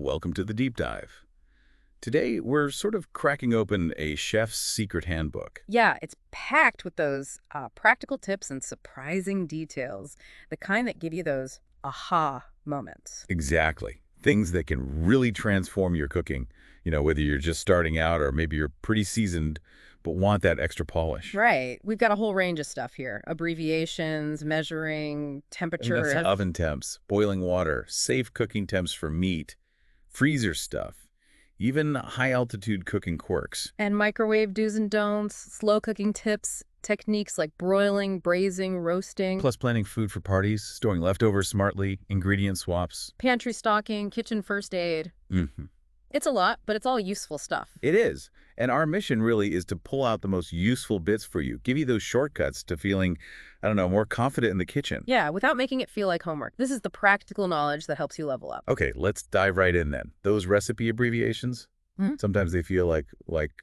welcome to the deep dive. Today, we're sort of cracking open a chef's secret handbook. Yeah, it's packed with those practical tips and surprising details, the kind that give you those aha moments. Exactly. Things that can really transform your cooking, whether you're just starting out or maybe you're pretty seasoned but want that extra polish. Right. We've got a whole range of stuff here. Abbreviations, measuring, And that's temperature. oven temps, boiling water, safe cooking temps for meat, freezer stuff, even high-altitude cooking quirks. And microwave do's and don'ts, slow cooking tips, techniques like broiling, braising, roasting, Plus planning food for parties, storing leftovers smartly, ingredient swaps. pantry stocking, kitchen first aid. Mm-hmm. It's a lot, but it's all useful stuff. It is. And our mission really is to pull out the most useful bits for you, give you those shortcuts to feeling, more confident in the kitchen. Yeah, without making it feel like homework. This is the practical knowledge that helps you level up. Okay, let's dive right in then. Those recipe abbreviations, Hmm? sometimes they feel like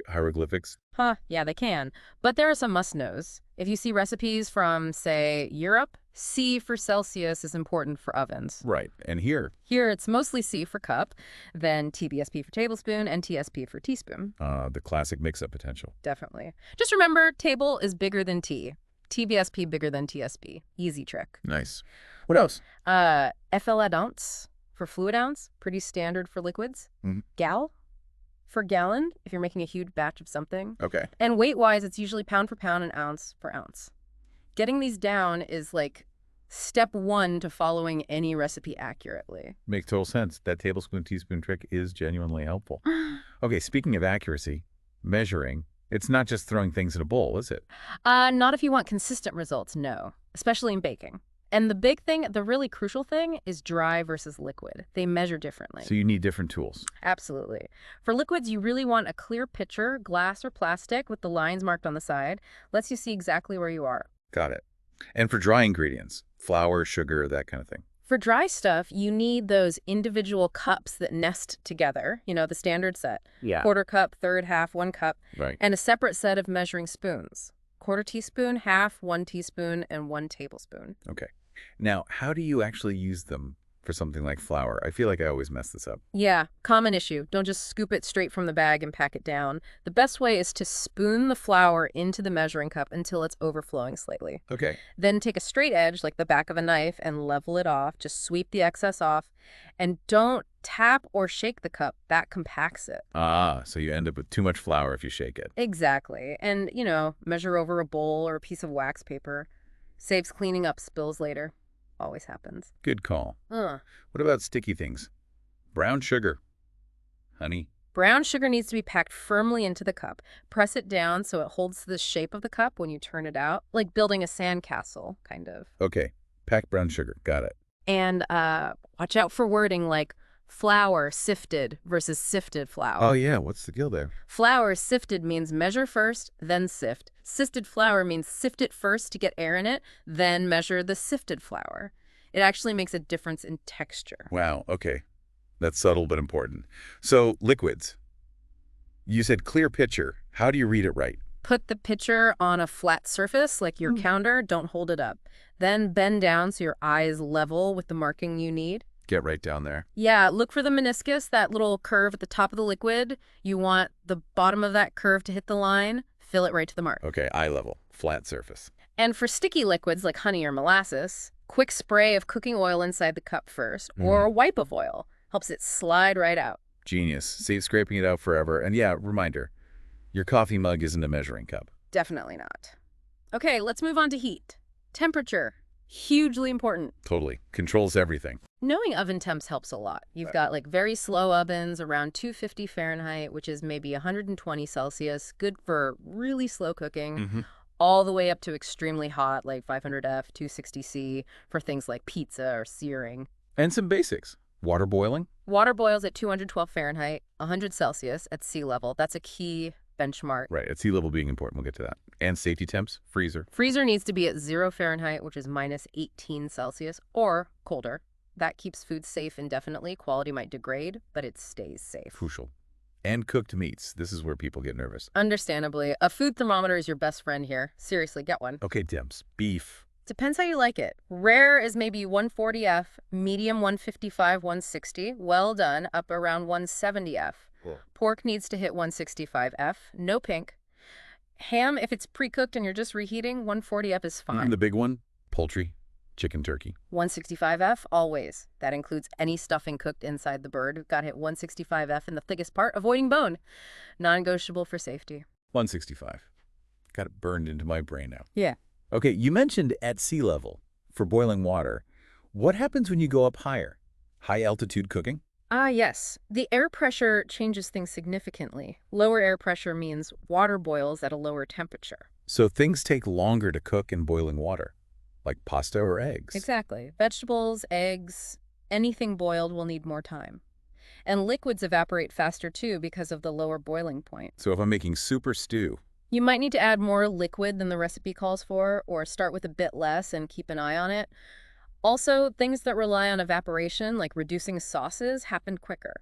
hieroglyphics. Huh, yeah, they can. But there are some must-knows. If you see recipes from, say, Europe, C for Celsius is important for ovens. Right. And here, Here, it's mostly C for cup, then TBSP for tablespoon, and TSP for teaspoon. the classic mix-up potential. Definitely. Just remember, table is bigger than T. TBSP bigger than TSP. Easy trick. Nice. What else? FL ounce for fluid ounce, pretty standard for liquids. Mhm. Gal for gallon, if you're making a huge batch of something. Okay. And weight-wise, it's usually pound for pound and ounce for ounce. Getting these down is like step one to following any recipe accurately. Makes total sense. That tablespoon, teaspoon trick is genuinely helpful. Okay, speaking of accuracy, measuring, it's not just throwing things in a bowl, is it? Not if you want consistent results, no, especially in baking. And the big thing, the really crucial thing, is dry versus liquid. They measure differently. So you need different tools. Absolutely. For liquids, you really want a clear pitcher, glass or plastic, with the lines marked on the side. Lets you see exactly where you are. Got it. And for dry ingredients, flour, sugar, that kind of thing. For dry stuff, you need those individual cups that nest together, the standard set. Yeah. Quarter cup, third half, 1 cup, Right. and a separate set of measuring spoons. Quarter teaspoon, half, 1 teaspoon, and 1 tablespoon. Okay. Now, how do you actually use them for something like flour? I feel like I always mess this up. Yeah, common issue. Don't just scoop it straight from the bag and pack it down. The best way is to spoon the flour into the measuring cup until it's overflowing slightly. Okay. Then take a straight edge, like the back of a knife, and level it off. Just sweep the excess off. And don't tap or shake the cup. That compacts it. So you end up with too much flour if you shake it. Exactly. And, measure over a bowl or a piece of wax paper. Saves cleaning up spills later. Always happens. Good call. Ugh. What about sticky things? Brown sugar, honey. Brown sugar needs to be packed firmly into the cup. Press it down so it holds the shape of the cup when you turn it out, like building a sandcastle, kind of. Okay. Packed brown sugar. Got it. And watch out for wording like flour sifted versus sifted flour. Oh, yeah. What's the deal there? Flour sifted means measure first, then sift. Sifted flour means sift it first to get air in it, then measure the sifted flour. It actually makes a difference in texture. Wow. Okay. That's subtle but important. So, liquids. You said clear pitcher. How do you read it right? Put the pitcher on a flat surface like your counter. Don't hold it up. Then bend down so your eye is level with the marking you need. Get right down there. Yeah, look for the meniscus, that little curve at the top of the liquid. You want the bottom of that curve to hit the line. Fill it right to the mark. Okay. Eye level. Flat surface. And for sticky liquids like honey or molasses, quick spray of cooking oil inside the cup first, or a wipe of oil. Helps it slide right out. Genius. Save scraping it out forever. And yeah, reminder, your coffee mug isn't a measuring cup. Definitely not. Okay, let's move on to heat. Temperature. Hugely important. Totally. Controls everything. Knowing oven temps helps a lot. You've got like very slow ovens around 250 Fahrenheit, which is maybe 120 Celsius, good for really slow cooking, all the way up to extremely hot, like 500F, 260C, for things like pizza or searing. And some basics. Water boiling. Water boils at 212 Fahrenheit, 100 Celsius at sea level. That's a key benchmark. Right. At sea level being important. We'll get to that. And safety temps. Freezer. Freezer needs to be at 0 Fahrenheit, which is minus 18 Celsius, or colder. That keeps food safe indefinitely. Quality might degrade, but it stays safe. Crucial. And cooked meats. This is where people get nervous. Understandably. A food thermometer is your best friend here. Seriously, get one. Okay, Temps. Beef. Depends how you like it. Rare is maybe 140F, medium 155, 160, well done, up around 170F. Cool. Pork needs to hit 165F, no pink. Ham, if it's pre-cooked and you're just reheating, 140F is fine. And the big one? Poultry, chicken, turkey. 165F, always. That includes any stuffing cooked inside the bird. We've got to hit 165F in the thickest part, avoiding bone. Non-negotiable for safety. 165. Got it burned into my brain now. Yeah. Okay, you mentioned at sea level for boiling water. What happens when you go up higher? High altitude cooking? Yes. The air pressure changes things significantly. Lower air pressure means water boils at a lower temperature. So things take longer to cook in boiling water, like pasta or eggs. Exactly. Vegetables, eggs, anything boiled will need more time. And liquids evaporate faster too because of the lower boiling point. So if I'm making soup or stew, You might need to add more liquid than the recipe calls for, or start with a bit less and keep an eye on it. Also, things that rely on evaporation, like reducing sauces, happen quicker.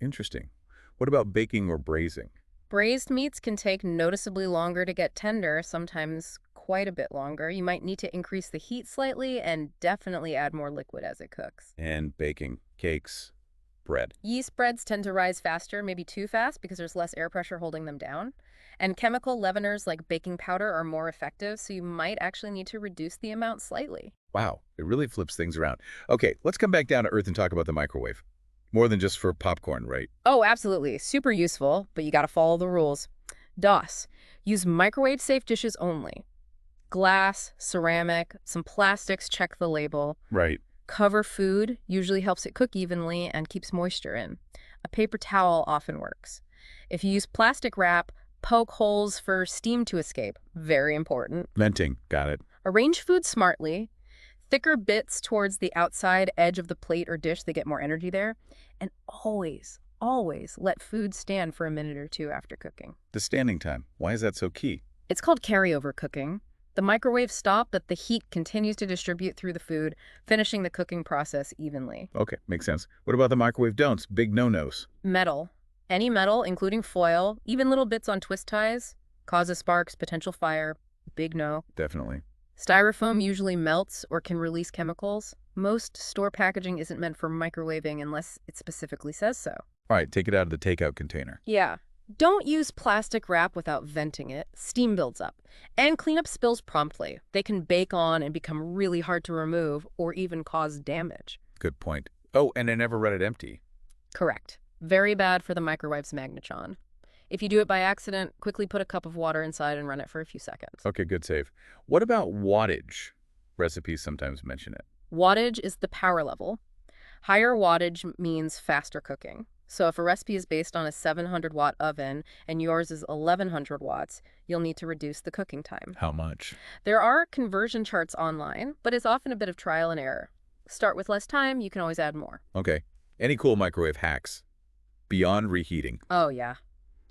interesting. What about baking or braising? Braised meats can take noticeably longer to get tender, sometimes quite a bit longer. You might need to increase the heat slightly and definitely add more liquid as it cooks. And baking, cakes, bread. Yeast breads tend to rise faster, maybe too fast, because there's less air pressure holding them down. And chemical leaveners like baking powder are more effective, so you might actually need to reduce the amount slightly. Wow, it really flips things around. Okay, let's come back down to earth and talk about the microwave. More than just for popcorn, right? Oh, absolutely. Super useful, but you gotta follow the rules. DOS. Use microwave-safe dishes only. Glass, ceramic, some plastics, check the label. Right. Cover food, usually helps it cook evenly and keeps moisture in. A paper towel often works. If you use plastic wrap, poke holes for steam to escape. Very important. Venting, got it. Arrange food smartly. Thicker bits towards the outside edge of the plate or dish, they get more energy there. And always, always let food stand for a minute or two after cooking. The standing time, why is that so key? It's called carryover cooking. The microwave stops, but the heat continues to distribute through the food, finishing the cooking process evenly. Okay, makes sense. What about the microwave don'ts? Big no-nos. Metal. Any metal, including foil, even little bits on twist ties, causes sparks, potential fire. Big no. Definitely. Styrofoam usually melts or can release chemicals. Most store packaging isn't meant for microwaving unless it specifically says so. All right, take it out of the takeout container. Yeah. Don't use plastic wrap without venting it. Steam builds up. And clean up spills promptly. They can bake on and become really hard to remove or even cause damage. Good point. Oh, and I never read it empty. Correct. Very bad for the microwave's magnetron. If you do it by accident, quickly put a cup of water inside and run it for a few seconds. Okay, good save. What about wattage? Recipes sometimes mention it. Wattage is the power level. Higher wattage means faster cooking. So if a recipe is based on a 700-watt oven and yours is 1100 watts, you'll need to reduce the cooking time. How much? There are conversion charts online, but it's often a bit of trial and error. Start with less time, you can always add more. Okay. Any cool microwave hacks? Beyond reheating. Oh, yeah.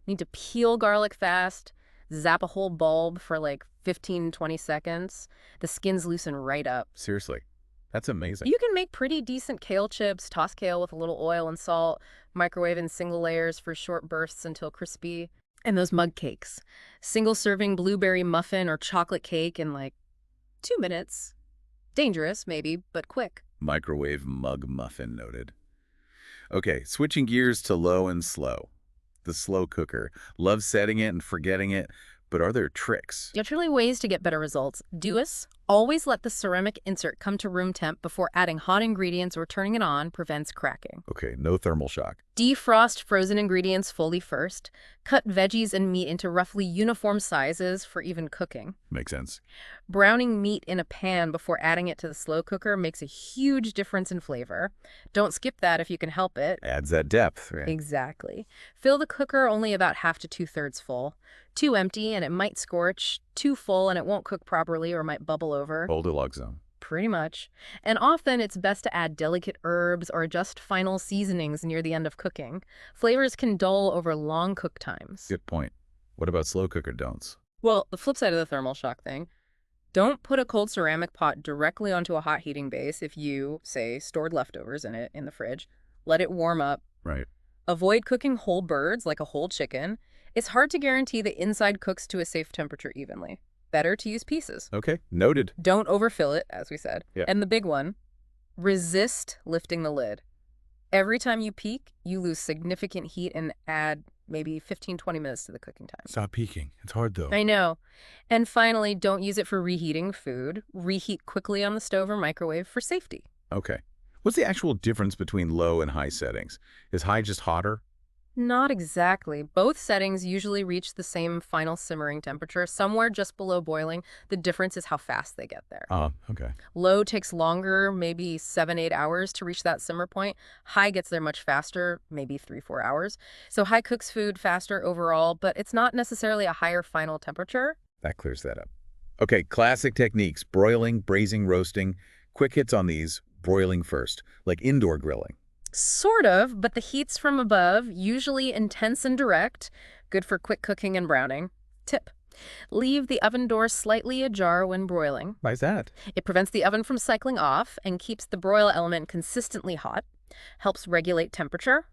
Need to peel garlic fast, zap a whole bulb for like 15, 20 seconds. The skins loosen right up. Seriously. That's amazing. You can make pretty decent kale chips, toss kale with a little oil and salt, microwave in single layers for short bursts until crispy. And those mug cakes. Single serving blueberry muffin or chocolate cake in like 2 minutes. Dangerous, maybe, but quick. Microwave mug muffin noted. Okay, switching gears to low and slow. The slow cooker. Love setting it and forgetting it, but are there tricks? There's really ways to get better results. Do's. Always let the ceramic insert come to room temp before adding hot ingredients or turning it on prevents cracking. Okay, no thermal shock. Defrost frozen ingredients fully first. Cut veggies and meat into roughly uniform sizes for even cooking. Makes sense. Browning meat in a pan before adding it to the slow cooker makes a huge difference in flavor. Don't skip that if you can help it. Adds that depth, right? Exactly. Fill the cooker only about half to 2/3 full. Too empty and it might scorch. Too full and it won't cook properly or might bubble over. Goldilocks zone. Pretty much. And often it's best to add delicate herbs or adjust final seasonings near the end of cooking. Flavors can dull over long cook times. Good point. What about slow cooker don'ts? Well, the flip side of the thermal shock thing. Don't put a cold ceramic pot directly onto a hot heating base if you, say, stored leftovers in it in the fridge. Let it warm up. Right. Avoid cooking whole birds like a whole chicken. It's hard to guarantee the inside cooks to a safe temperature evenly. Better to use pieces. Okay, noted. Don't overfill it, as we said. Yeah. And the big one, resist lifting the lid. Every time you peek, you lose significant heat and add maybe 15-20 minutes to the cooking time. Stop peeking. It's hard, though. I know. And finally, don't use it for reheating food. Reheat quickly on the stove or microwave for safety. Okay. What's the actual difference between low and high settings? Is high just hotter? Not exactly. Both settings usually reach the same final simmering temperature, somewhere just below boiling. The difference is how fast they get there. Okay. Low takes longer, maybe 7-8 hours to reach that simmer point. High gets there much faster, maybe 3-4 hours. So high cooks food faster overall, but it's not necessarily a higher final temperature. That clears that up. Okay, classic techniques: broiling, braising, roasting. Quick hits on these: broiling first, like indoor grilling. Sort of, but the heat's from above, usually intense and direct, good for quick cooking and browning. Tip: leave the oven door slightly ajar when broiling. Why's that? It prevents the oven from cycling off and keeps the broil element consistently hot, helps regulate temperature.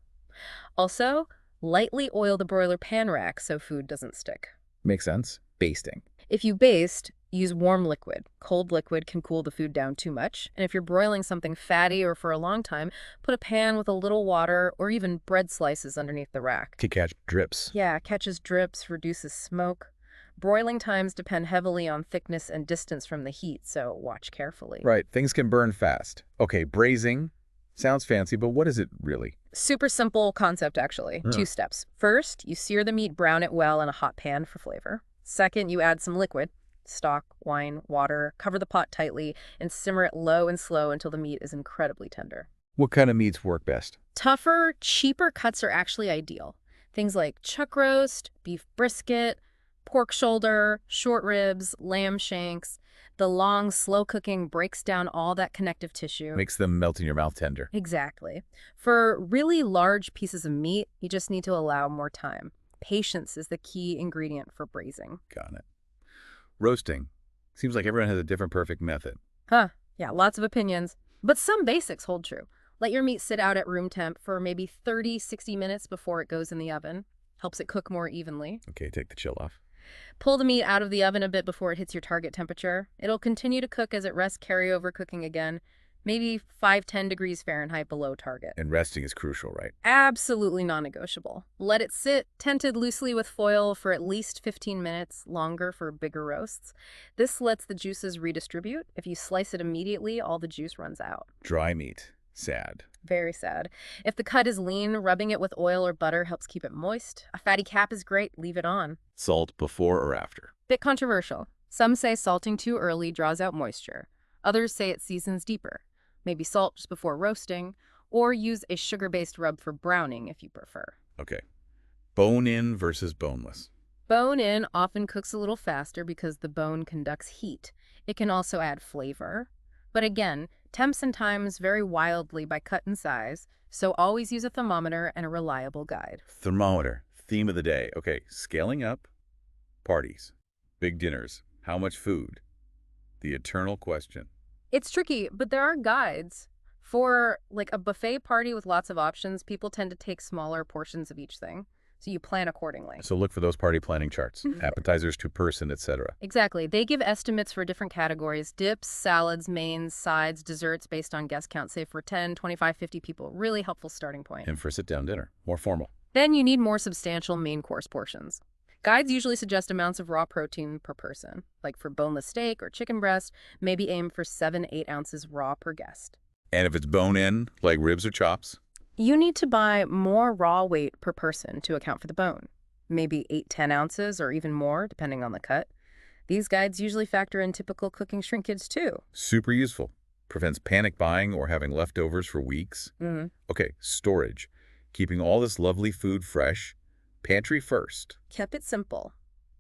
Also, lightly oil the broiler pan rack so food doesn't stick. Makes sense. Basting. If you baste, use warm liquid. Cold liquid can cool the food down too much. And if you're broiling something fatty or for a long time, put a pan with a little water or even bread slices underneath the rack. To catch drips. Yeah, catches drips, reduces smoke. Broiling times depend heavily on thickness and distance from the heat, so watch carefully. Right, things can burn fast. Okay, braising. Sounds fancy, but what is it really? Super simple concept, actually. 2 steps. First, you sear the meat, brown it well in a hot pan for flavor. Second, you add some liquid, stock, wine, water, cover the pot tightly, and simmer it low and slow until the meat is incredibly tender. What kind of meats work best? Tougher, cheaper cuts are actually ideal. Things like chuck roast, beef brisket, pork shoulder, short ribs, lamb shanks. The long, slow cooking breaks down all that connective tissue. Makes them melt in your mouth tender. Exactly. For really large pieces of meat, you just need to allow more time. Patience is the key ingredient for braising. Got it. Roasting. Seems like everyone has a different perfect method. Huh. Yeah, lots of opinions. But some basics hold true. Let your meat sit out at room temp for maybe 30-60 minutes before it goes in the oven. Helps it cook more evenly. Okay, take the chill off. Pull the meat out of the oven a bit before it hits your target temperature. It'll continue to cook as it rests carryover cooking again, maybe 5-10 degrees Fahrenheit below target. And resting is crucial, right? Absolutely non-negotiable. Let it sit, tented loosely with foil for at least 15 minutes, longer for bigger roasts. This lets the juices redistribute. If you slice it immediately, all the juice runs out. Dry meat. Sad. Very sad. If the cut is lean, rubbing it with oil or butter helps keep it moist. A fatty cap is great. Leave it on. Salt before or after? Bit controversial. Some say salting too early draws out moisture. Others say it seasons deeper. Maybe salt just before roasting, or use a sugar-based rub for browning if you prefer. Okay. Bone-in versus boneless. Bone-in often cooks a little faster because the bone conducts heat. It can also add flavor. But again, temps and times vary wildly by cut and size, so always use a thermometer and a reliable guide. Thermometer. Theme of the day. Okay, scaling up. Parties. Big dinners. How much food? The eternal question. It's tricky, but there are guides. For like a buffet party with lots of options, people tend to take smaller portions of each thing, so you plan accordingly. So look for those party planning charts. Appetizers to person, etc. Exactly. They give estimates for different categories: dips, salads, mains, sides, desserts based on guest count, say for 10, 25, 50 people. Really helpful starting point. And for a sit-down dinner, more formal. Then you need more substantial main course portions. Guides usually suggest amounts of raw protein per person. Like for boneless steak or chicken breast, maybe aim for 7-8 ounces raw per guest. And if it's bone-in, like ribs or chops? You need to buy more raw weight per person to account for the bone. Maybe 8-10 ounces or even more, depending on the cut. These guides usually factor in typical cooking shrinkage too. Super useful. Prevents panic buying or having leftovers for weeks. Okay, storage. Keeping all this lovely food fresh. Pantry first. Kept it simple.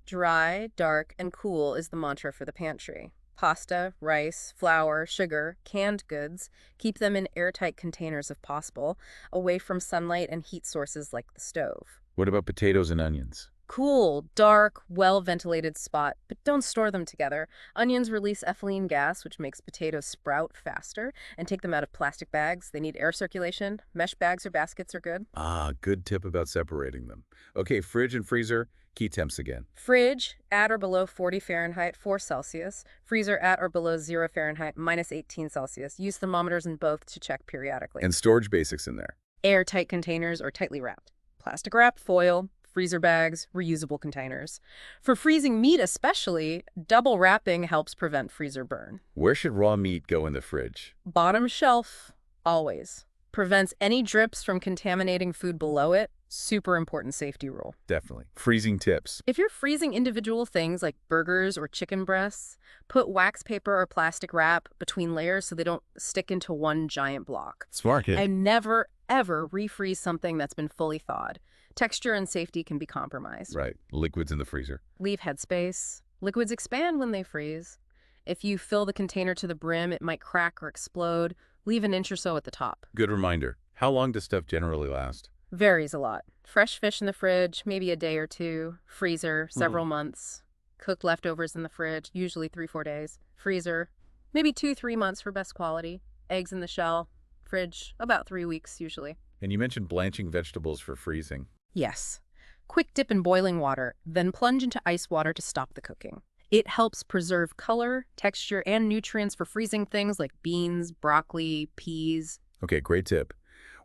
Dry, dark, and cool is the mantra for the pantry. Pasta, rice, flour, sugar, canned goods. Keep them in airtight containers if possible, away from sunlight and heat sources like the stove. What about potatoes and onions? Cool, dark, well-ventilated spot, but don't store them together. Onions release ethylene gas, which makes potatoes sprout faster, and take them out of plastic bags. They need air circulation. Mesh bags or baskets are good. Ah, good tip about separating them. Okay, fridge and freezer, key temps again. Fridge, at or below 40 Fahrenheit, 4 Celsius. Freezer, at or below 0 Fahrenheit, minus 18 Celsius. Use thermometers in both to check periodically. And storage basics in there. Airtight containers or tightly wrapped. Plastic wrap, foil, freezer bags, reusable containers. For freezing meat especially, double wrapping helps prevent freezer burn. Where should raw meat go in the fridge? Bottom shelf, always. Prevents any drips from contaminating food below it. Super important safety rule. Definitely. Freezing tips. If you're freezing individual things like burgers or chicken breasts, put wax paper or plastic wrap between layers so they don't stick into one giant block. Smart kid. And never, ever refreeze something that's been fully thawed. Texture and safety can be compromised. Right. Liquids in the freezer. Leave headspace. Liquids expand when they freeze. If you fill the container to the brim, it might crack or explode. Leave an inch or so at the top. Good reminder. How long does stuff generally last? Varies a lot. Fresh fish in the fridge, maybe a day or two. Freezer, several months. Cooked leftovers in the fridge, usually 3-4 days. Freezer, maybe 2-3 months for best quality. Eggs in the shell. Fridge, about 3 weeks usually. And you mentioned blanching vegetables for freezing. Yes. Quick dip in boiling water, then plunge into ice water to stop the cooking. It helps preserve color, texture, and nutrients for freezing things like beans, broccoli, peas. Okay, great tip.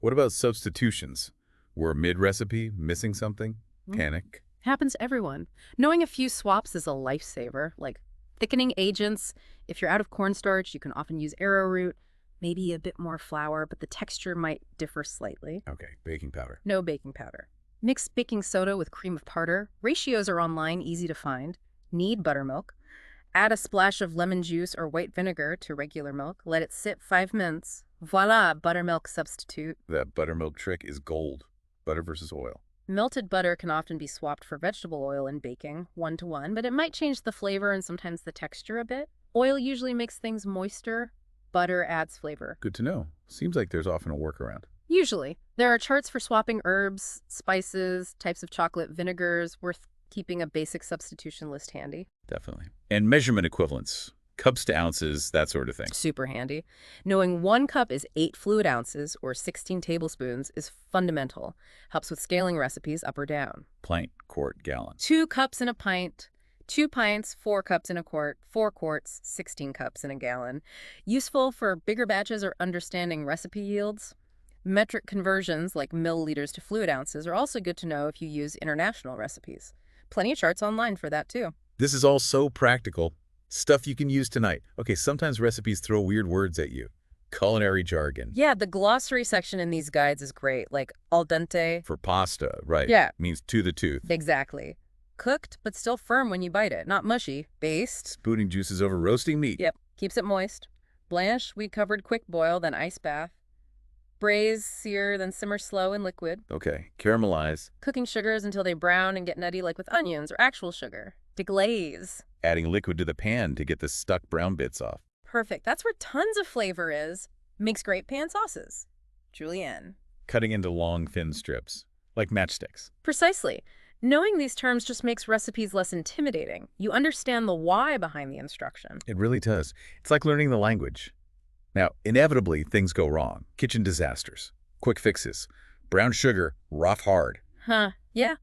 What about substitutions? We're mid-recipe, missing something? Panic. Happens to everyone. Knowing a few swaps is a lifesaver, like thickening agents. If you're out of cornstarch, you can often use arrowroot, maybe a bit more flour, but the texture might differ slightly. Okay, baking powder. No baking powder. Mix baking soda with cream of tartar. Ratios are online, easy to find. Knead buttermilk. Add a splash of lemon juice or white vinegar to regular milk. Let it sit 5 minutes. Voila, buttermilk substitute. That buttermilk trick is gold. Butter versus oil. Melted butter can often be swapped for vegetable oil in baking, 1-to-1, but it might change the flavor and sometimes the texture a bit. Oil usually makes things moister. Butter adds flavor. Good to know. Seems like there's often a workaround. Usually. There are charts for swapping herbs, spices, types of chocolate, vinegars. Worth keeping a basic substitution list handy. Definitely. And measurement equivalents. Cups to ounces, that sort of thing. Super handy. Knowing 1 cup is 8 fluid ounces or 16 tablespoons is fundamental. Helps with scaling recipes up or down. Pint, quart, gallon. 2 cups in a pint. 2 pints, 4 cups in a quart. 4 quarts, 16 cups in a gallon. Useful for bigger batches or understanding recipe yields. Metric conversions like milliliters to fluid ounces are also good to know if you use international recipes. Plenty of charts online for that too. This is all so practical. Stuff you can use tonight. Okay, sometimes recipes throw weird words at you. Culinary jargon. Yeah, the glossary section in these guides is great, like al dente. For pasta, right. Yeah. Means to the tooth. Exactly. Cooked, but still firm when you bite it, not mushy. Based. Spooning juices over roasting meat. Yep, keeps it moist. Blanch, we covered quick boil, then ice bath. Braise, sear, then simmer slow in liquid. Okay, caramelize. Cooking sugars until they brown and get nutty like with onions or actual sugar. Deglaze. Adding liquid to the pan to get the stuck brown bits off. Perfect. That's where tons of flavor is. Makes great pan sauces. Julienne. Cutting into long, thin strips. Like matchsticks. Precisely. Knowing these terms just makes recipes less intimidating. You understand the why behind the instruction. It really does. It's like learning the language. Now, inevitably, things go wrong. Kitchen disasters. Quick fixes. Brown sugar, rough hard. Yeah.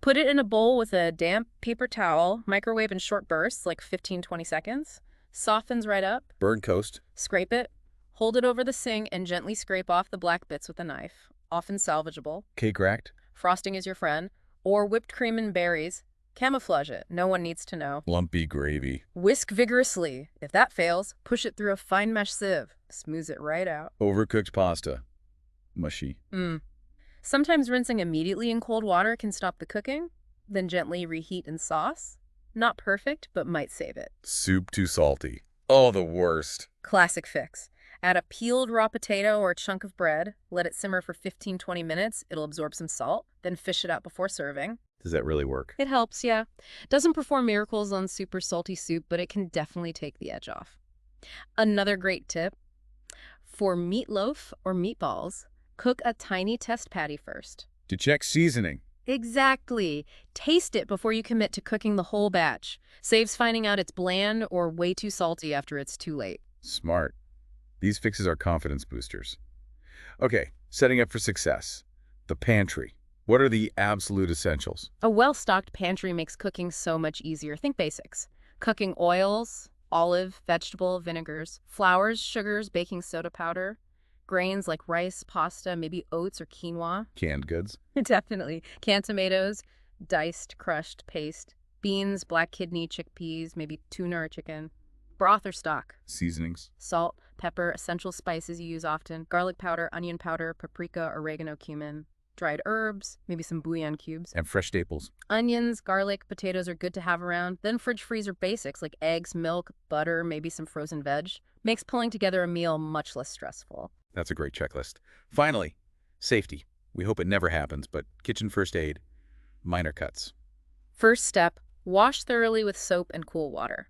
Put it in a bowl with a damp paper towel, microwave in short bursts, like 15-20 seconds. Softens right up. Burn coast. Scrape it. Hold it over the sink and gently scrape off the black bits with a knife. Often salvageable. Cake racked. Frosting is your friend. Or whipped cream and berries. Camouflage it. No one needs to know. Lumpy gravy. Whisk vigorously. If that fails, push it through a fine mesh sieve. Smooths it right out. Overcooked pasta. Mushy. Sometimes rinsing immediately in cold water can stop the cooking, then gently reheat in sauce. Not perfect, but might save it. Soup too salty. Oh, the worst. Classic fix. Add a peeled raw potato or a chunk of bread. Let it simmer for 15-20 minutes. It'll absorb some salt. Then fish it out before serving. Does that really work? It helps, yeah. Doesn't perform miracles on super salty soup, but it can definitely take the edge off. Another great tip. For meatloaf or meatballs, cook a tiny test patty first. To check seasoning. Exactly. Taste it before you commit to cooking the whole batch. Saves finding out it's bland or way too salty after it's too late. Smart. These fixes are confidence boosters. Okay, setting up for success. The pantry. What are the absolute essentials? A well-stocked pantry makes cooking so much easier. Think basics. Cooking oils, olive, vegetable, vinegars, flours, sugars, baking soda powder, grains like rice, pasta, maybe oats or quinoa. Canned goods. Definitely. Canned tomatoes, diced, crushed paste, beans, black kidney, chickpeas, maybe tuna or chicken, broth or stock, Seasonings. salt, pepper, essential spices you use often, garlic powder, onion powder, paprika, oregano, cumin, dried herbs, maybe some bouillon cubes. And fresh staples. Onions, garlic, potatoes are good to have around. Then fridge freezer basics like eggs, milk, butter, maybe some frozen veg. Makes pulling together a meal much less stressful. That's a great checklist. Finally, safety. We hope it never happens, but kitchen first aid, minor cuts. First step, wash thoroughly with soap and cool water.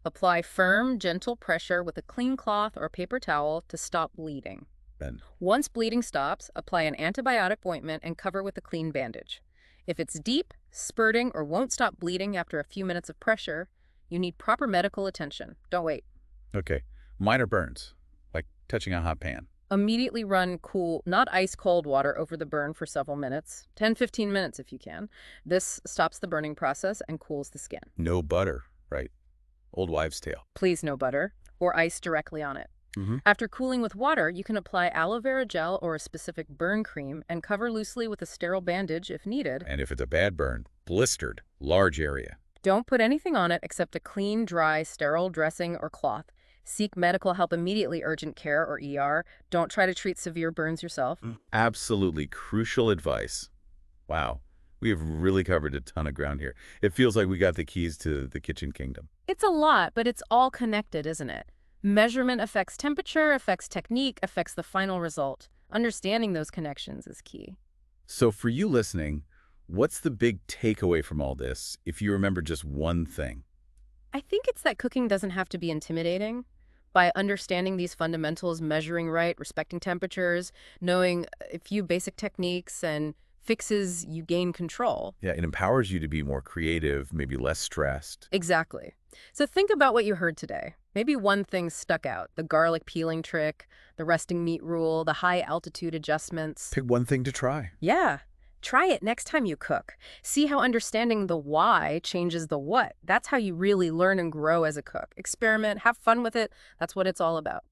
Apply firm, gentle pressure with a clean cloth or paper towel to stop bleeding. Then, Once bleeding stops, apply an antibiotic ointment and cover with a clean bandage. If it's deep, spurting, or won't stop bleeding after a few minutes of pressure, you need proper medical attention. Don't wait. okay, minor burns, like touching a hot pan. Immediately run cool, not ice-cold water over the burn for several minutes, 10-15 minutes if you can. This stops the burning process and cools the skin. No butter, right? Old wives' tale. Please no butter or ice directly on it. Mm-hmm. After cooling with water, you can apply aloe vera gel or a specific burn cream and cover loosely with a sterile bandage if needed. And if it's a bad burn, blistered, large area. Don't put anything on it except a clean, dry, sterile dressing or cloth. Seek medical help immediately, urgent care or ER. Don't try to treat severe burns yourself. Absolutely crucial advice. Wow, we have really covered a ton of ground here. It feels like we got the keys to the kitchen kingdom. It's a lot, but it's all connected, isn't it? Measurement affects temperature, affects technique, affects the final result. Understanding those connections is key. So for you listening, what's the big takeaway from all this if you remember just one thing? I think it's that cooking doesn't have to be intimidating. By understanding these fundamentals, measuring right, respecting temperatures, knowing a few basic techniques and fixes, you gain control. Yeah, it empowers you to be more creative, maybe less stressed. Exactly. So think about what you heard today. Maybe one thing stuck out: the garlic peeling trick, the resting meat rule, the high altitude adjustments. Pick one thing to try. Yeah. Try it next time you cook. See how understanding the why changes the what. That's how you really learn and grow as a cook. Experiment, have fun with it. That's what it's all about.